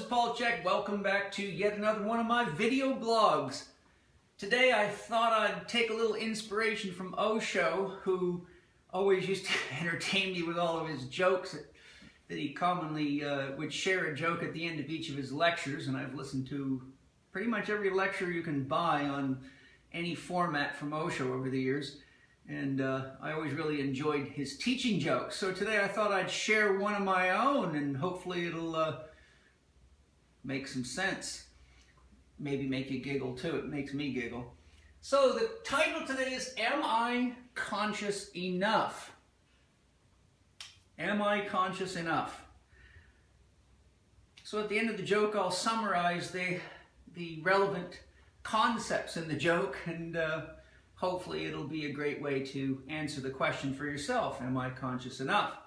Chek. Welcome back to yet another one of my video blogs. Today I thought I'd take a little inspiration from OSHO, who always used to entertain me with all of his jokes that he commonly would share a joke at the end of each of his lectures, and I've listened to pretty much every lecture you can buy on any format from OSHO over the years, and I always really enjoyed his teaching jokes. So today I thought I'd share one of my own, and hopefully it'll make some sense. Maybe make you giggle too. It makes me giggle. So the title today is, Am I Conscious Enough? Am I conscious enough? So at the end of the joke, I'll summarize the relevant concepts in the joke, and hopefully it'll be a great way to answer the question for yourself. Am I conscious enough?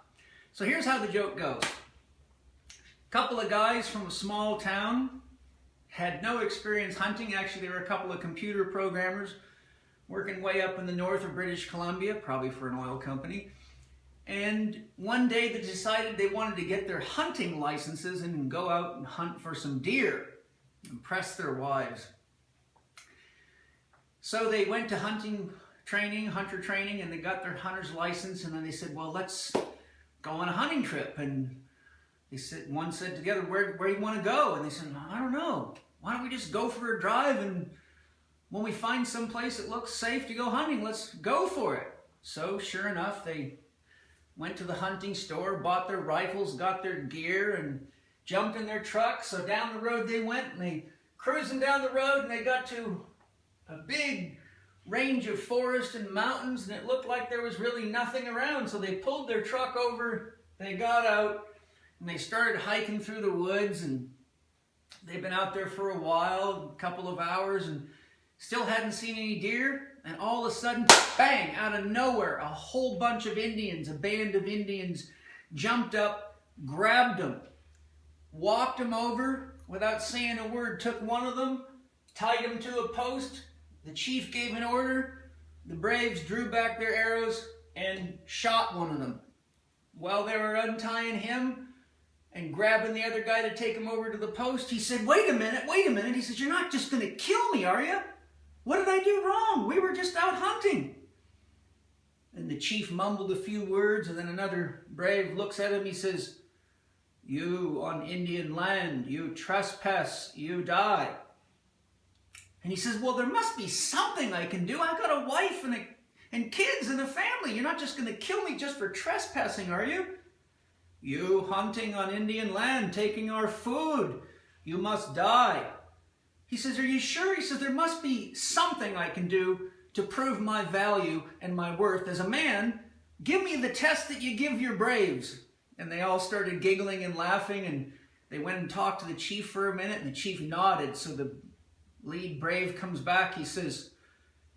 So here's how the joke goes. A couple of guys from a small town had no experience hunting. Actually, they were a couple of computer programmers working way up in the north of British Columbia, probably for an oil company. And one day they decided they wanted to get their hunting licenses and go out and hunt for some deer, impress their wives. So they went to hunter training, and they got their hunter's license, and then they said, well, let's go on a hunting trip. And one said to the other, where do you want to go? And they said, I don't know. Why don't we just go for a drive, and when we find some place that looks safe to go hunting, let's go for it. So sure enough, they went to the hunting store, bought their rifles, got their gear, and jumped in their truck. So down the road they went, and they cruising down the road, and they got to a big range of forest and mountains, and it looked like there was really nothing around. So they pulled their truck over, they got out, and they started hiking through the woods, and they've been out there for a while, a couple of hours, and still hadn't seen any deer. And all of a sudden, bang, out of nowhere, a whole bunch of Indians, a band of Indians, jumped up, grabbed them, walked them over without saying a word, took one of them, tied him to a post. The chief gave an order. The braves drew back their arrows and shot one of them. While they were untying him and grabbing the other guy to take him over to the post, he said, wait a minute. He said, you're not just going to kill me, are you? What did I do wrong? We were just out hunting. And the chief mumbled a few words, and then another brave looks at him. He says, you on Indian land, you trespass, you die. And he says, well, there must be something I can do. I've got a wife and kids and a family. You're not just going to kill me just for trespassing, are you? You hunting on Indian land, taking our food, you must die. He says, are you sure? He says, there must be something I can do to prove my value and my worth as a man. Give me the test that you give your braves. And they all started giggling and laughing, and they went and talked to the chief for a minute, and the chief nodded. So the lead brave comes back. He says,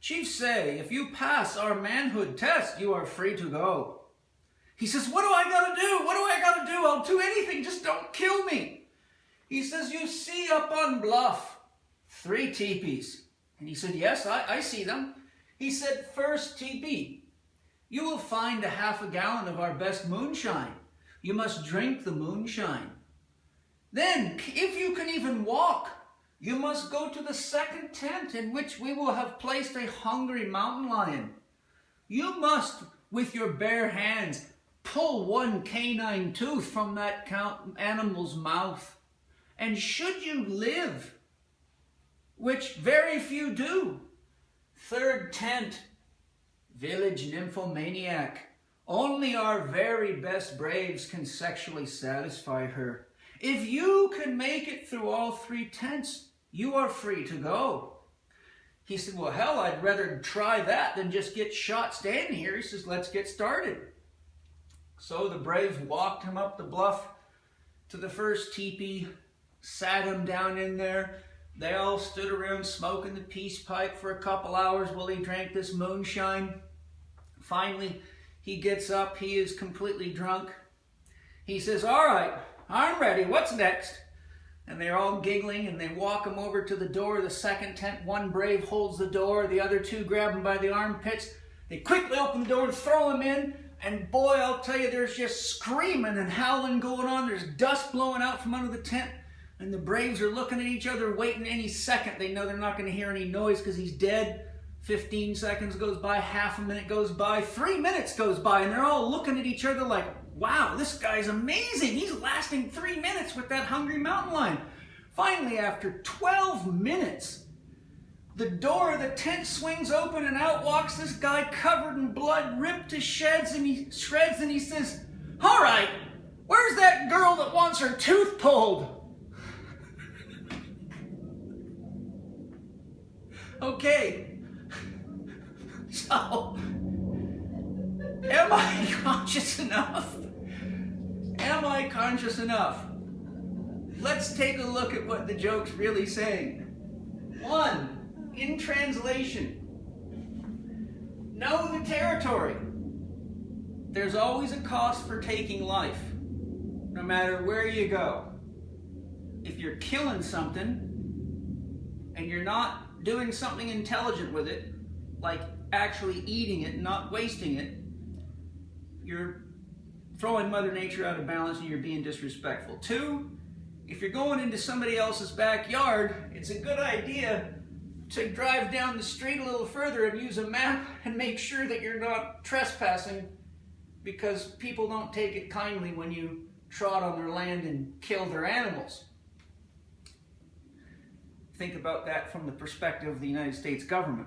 Chief say, if you pass our manhood test, you are free to go. He says, what do I got to do? What do I got to do? I'll do anything. Just don't kill me. He says, you see up on bluff 3 teepees. And he said, yes, I see them. He said, first teepee, you will find a ½ gallon of our best moonshine. You must drink the moonshine. Then, if you can even walk, you must go to the second tent, in which we will have placed a hungry mountain lion. You must, with your bare hands, pull 1 canine tooth from that animal's mouth. And should you live, which very few do, third tent, village nymphomaniac. Only our very best braves can sexually satisfy her. If you can make it through all 3 tents, you are free to go. He said, well, hell, I'd rather try that than just get shot standing here. He says, let's get started. So the braves walked him up the bluff to the first teepee, sat him down in there. They all stood around smoking the peace pipe for a couple hours while he drank this moonshine. Finally, he gets up. He is completely drunk. He says, all right, I'm ready. What's next? And they're all giggling, and they walk him over to the door of the second tent. One brave holds the door. The other 2 grab him by the armpits. They quickly open the door and throw him in. And boy, I'll tell you, there's just screaming and howling going on. There's dust blowing out from under the tent. And the Braves are looking at each other, waiting any second. They know they're not going to hear any noise because he's dead. 15 seconds goes by, half a minute goes by, 3 minutes goes by, and they're all looking at each other like, wow, this guy's amazing. He's lasting 3 minutes with that hungry mountain lion. Finally, after 12 minutes, the door of the tent swings open and out walks this guy covered in blood, ripped to shreds, and he says, all right, where's that girl that wants her tooth pulled? Okay. So, am I conscious enough? Am I conscious enough? Let's take a look at what the joke's really saying. 1, in translation, know the territory. There's always a cost for taking life, no matter where you go. If you're killing something and you're not doing something intelligent with it, like actually eating it and not wasting it, you're throwing Mother Nature out of balance and you're being disrespectful. 2, if you're going into somebody else's backyard, it's a good idea to drive down the street a little further and use a map and make sure that you're not trespassing, because people don't take it kindly when you trot on their land and kill their animals. Think about that from the perspective of the United States government.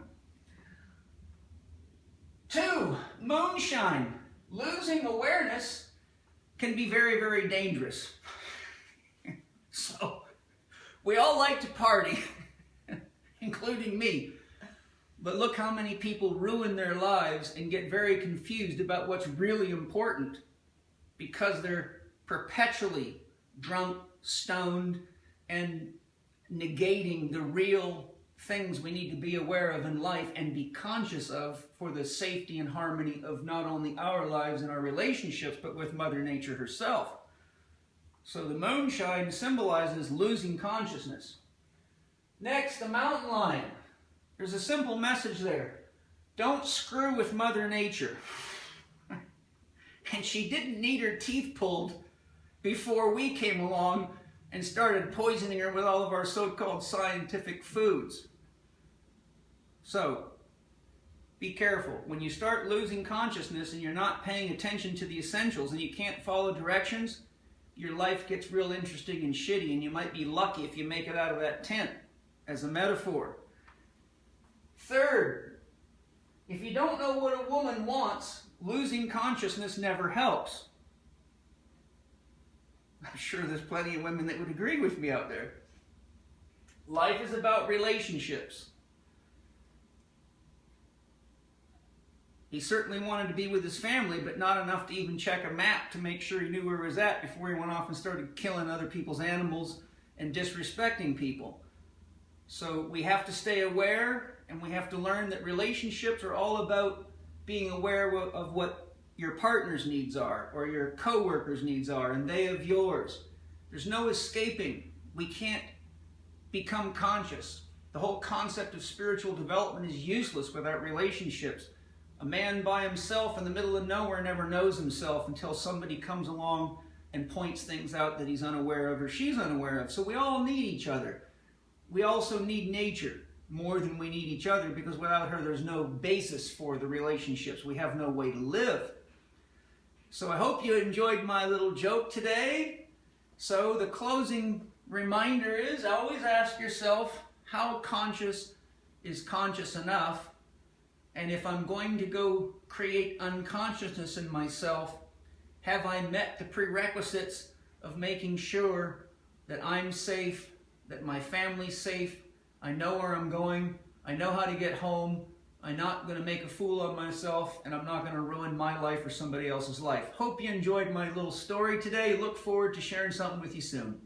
2, moonshine. Losing awareness can be very, very dangerous. So, we all like to party, including me. But look how many people ruin their lives and get very confused about what's really important because they're perpetually drunk, stoned, and negating the real things we need to be aware of in life and be conscious of for the safety and harmony of not only our lives and our relationships, but with Mother Nature herself. So the moonshine symbolizes losing consciousness. Next, the mountain lion. There's a simple message there. Don't screw with Mother Nature. And she didn't need her teeth pulled before we came along and started poisoning her with all of our so-called scientific foods. So, be careful. When you start losing consciousness and you're not paying attention to the essentials and you can't follow directions, your life gets real interesting and shitty, and you might be lucky if you make it out of that tent, as a metaphor. 3rd, if you don't know what a woman wants, losing consciousness never helps. I'm sure there's plenty of women that would agree with me out there. Life is about relationships. He certainly wanted to be with his family, but not enough to even check a map to make sure he knew where he was at before he went off and started killing other people's animals and disrespecting people. So we have to stay aware, and we have to learn that relationships are all about being aware of what your partner's needs are, or your co-worker's needs are, and they of yours. There's no escaping. We can't become conscious. The whole concept of spiritual development is useless without relationships. A man by himself in the middle of nowhere never knows himself until somebody comes along and points things out that he's unaware of or she's unaware of. So we all need each other. We also need nature more than we need each other, because without her there's no basis for the relationships. We have no way to live. So I hope you enjoyed my little joke today. So the closing reminder is, always ask yourself, how conscious is conscious enough? And if I'm going to go create unconsciousness in myself, have I met the prerequisites of making sure that I'm safe, that my family's safe, I know where I'm going, I know how to get home, I'm not going to make a fool of myself, and I'm not going to ruin my life or somebody else's life. Hope you enjoyed my little story today. Look forward to sharing something with you soon.